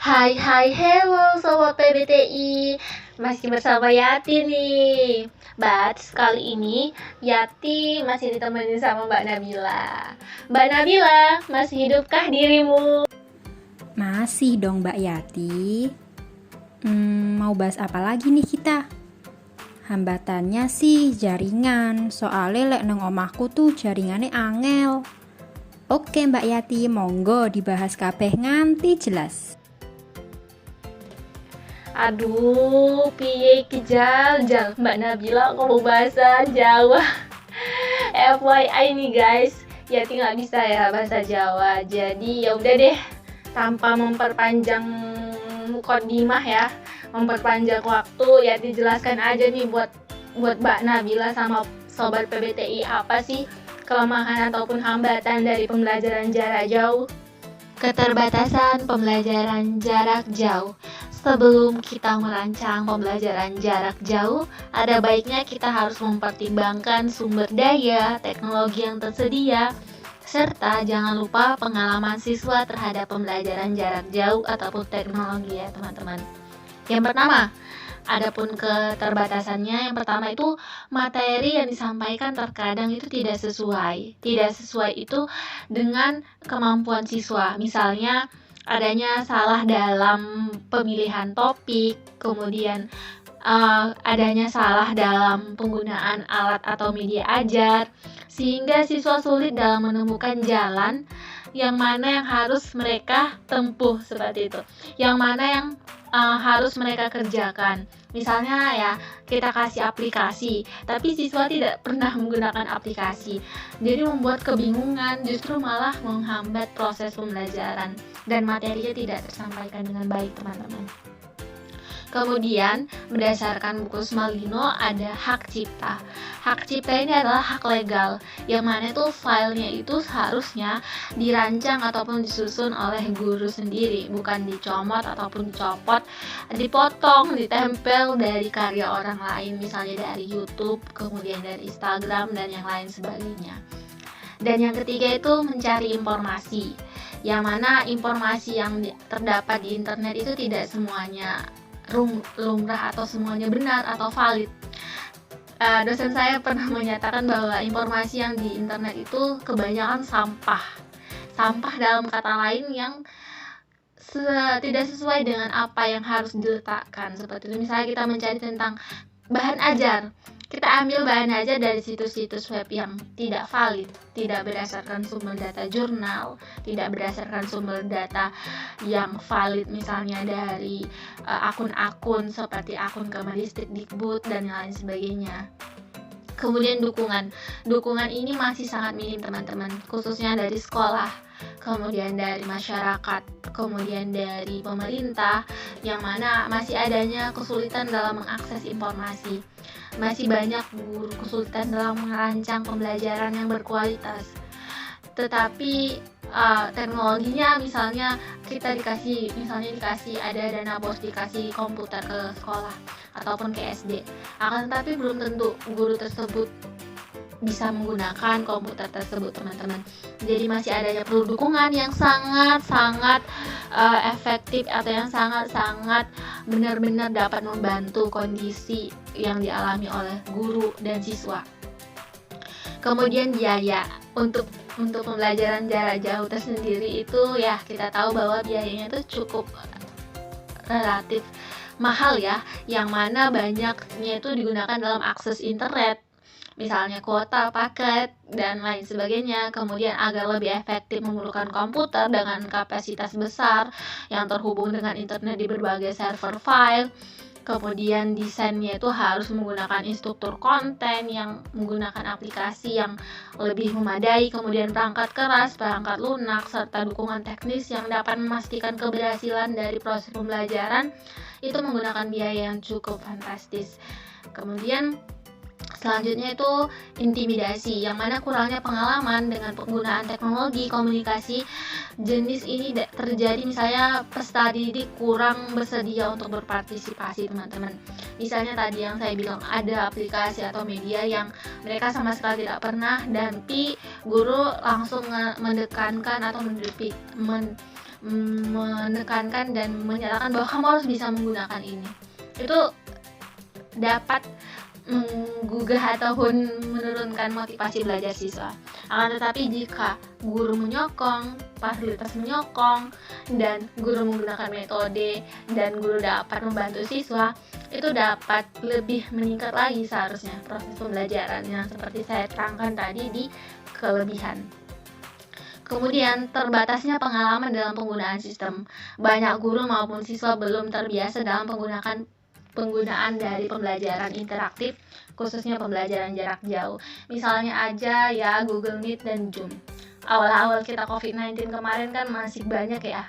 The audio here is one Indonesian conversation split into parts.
Hai hai hello sobat PBTI. Masih bersama Yati nih. But kali ini Yati masih ditemenin sama Mbak Nabila. Mbak Nabila, masih hidupkah dirimu? Masih dong Mbak Yati. Mau bahas apa lagi nih kita? Hambatannya sih jaringan. Soalnya lek nang omahku tuh jaringannya angel. Oke Mbak Yati, monggo dibahas kabeh nganti jelas. Aduh, piye iki jal Mbak Nabila ngomong bahasa Jawa. FYI nih guys, Yati nggak bisa ya bahasa Jawa. Jadi ya udah deh, tanpa memperpanjang mukadimah ya, memperpanjang waktu, Yati jelaskan aja nih buat Mbak Nabila sama sobat PBTI apa sih kelemahan ataupun hambatan dari pembelajaran jarak jauh. Keterbatasan pembelajaran jarak jauh. Sebelum kita merancang pembelajaran jarak jauh, ada baiknya kita harus mempertimbangkan sumber daya, teknologi yang tersedia, serta jangan lupa pengalaman siswa terhadap pembelajaran jarak jauh ataupun teknologi ya teman-teman. Yang pertama, adapun keterbatasannya, yang pertama itu materi yang disampaikan terkadang itu tidak sesuai. Tidak sesuai itu dengan kemampuan siswa. Misalnya adanya salah dalam pemilihan topik, kemudian adanya salah dalam penggunaan alat atau media ajar, sehingga siswa sulit dalam menemukan jalan yang mana yang harus mereka tempuh seperti itu, yang mana yang harus mereka kerjakan. Misalnya ya, kita kasih aplikasi, tapi siswa tidak pernah menggunakan aplikasi. Jadi membuat kebingungan, justru malah menghambat proses pembelajaran dan materinya tidak tersampaikan dengan baik, teman-teman. Kemudian, berdasarkan buku Smalino ada hak cipta. Hak cipta ini adalah hak legal, yang mana itu filenya itu seharusnya dirancang ataupun disusun oleh guru sendiri, bukan dicomot ataupun dicopot, dipotong, ditempel dari karya orang lain, misalnya dari YouTube, kemudian dari Instagram, dan yang lain sebagainya. Dan yang ketiga itu mencari informasi, yang mana informasi yang terdapat di internet itu tidak semuanya lumrah atau semuanya benar atau valid. Dosen saya pernah menyatakan bahwa informasi yang di internet itu kebanyakan sampah dalam kata lain yang tidak sesuai dengan apa yang harus diletakkan. Seperti itu, misalnya kita mencari tentang bahan ajar, kita ambil bahan aja dari situs-situs web yang tidak valid, tidak berdasarkan sumber data jurnal, tidak berdasarkan sumber data yang valid, misalnya dari akun-akun seperti akun Kemendikbud dan lain sebagainya. Kemudian dukungan ini masih sangat minim teman-teman, khususnya dari sekolah, kemudian dari masyarakat, kemudian dari pemerintah, yang mana masih adanya kesulitan dalam mengakses informasi. Masih banyak guru kesulitan dalam merancang pembelajaran yang berkualitas. Tetapi teknologinya, misalnya kita dikasih ada dana bos, dikasih komputer ke sekolah ataupun ke SD, akan tetapi belum tentu guru tersebut bisa menggunakan komputer tersebut, teman-teman. Jadi masih adanya perlu dukungan yang sangat-sangat efektif atau yang sangat-sangat benar-benar dapat membantu kondisi yang dialami oleh guru dan siswa. Kemudian biaya untuk pembelajaran jarak jauh tersendiri itu ya kita tahu bahwa biayanya itu cukup relatif mahal ya, yang mana banyaknya itu digunakan dalam akses internet, misalnya kuota, paket, dan lain sebagainya. Kemudian agar lebih efektif memerlukan komputer dengan kapasitas besar yang terhubung dengan internet di berbagai server file. Kemudian desainnya itu harus menggunakan instruktur konten yang menggunakan aplikasi yang lebih memadai, kemudian perangkat keras, perangkat lunak, serta dukungan teknis yang dapat memastikan keberhasilan dari proses pembelajaran itu menggunakan biaya yang cukup fantastis. Kemudian selanjutnya itu intimidasi, yang mana kurangnya pengalaman dengan penggunaan teknologi komunikasi jenis ini terjadi. Misalnya peserta didik kurang bersedia untuk berpartisipasi, teman-teman. Misalnya tadi yang saya bilang, ada aplikasi atau media yang mereka sama sekali tidak pernah, dan guru langsung mendekankan atau menekankan dan menyatakan bahwa kamu harus bisa menggunakan ini. Itu dapat menggugah ataupun menurunkan motivasi belajar siswa. Akan tetapi jika guru menyokong, fasilitas menyokong, dan guru menggunakan metode, dan guru dapat membantu siswa, itu dapat lebih meningkat lagi seharusnya proses pembelajaran yang seperti saya terangkan tadi di kelebihan. Kemudian, terbatasnya pengalaman dalam penggunaan sistem. Banyak guru maupun siswa belum terbiasa dalam penggunaan dari pembelajaran interaktif, khususnya pembelajaran jarak jauh. Misalnya aja ya Google Meet dan Zoom. Awal-awal kita COVID-19 kemarin kan masih banyak ya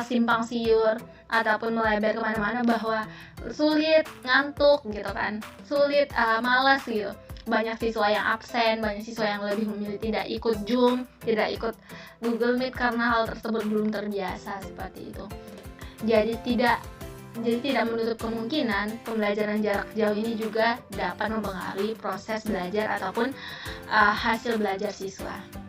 simpang siur ataupun melebar kemana-mana bahwa sulit, ngantuk gitu kan, sulit, malas gitu. Banyak siswa yang absen, banyak siswa yang lebih memilih tidak ikut Zoom, tidak ikut Google Meet karena hal tersebut belum terbiasa seperti itu. Jadi tidak menutup kemungkinan pembelajaran jarak jauh ini juga dapat mempengaruhi proses belajar ataupun hasil belajar siswa.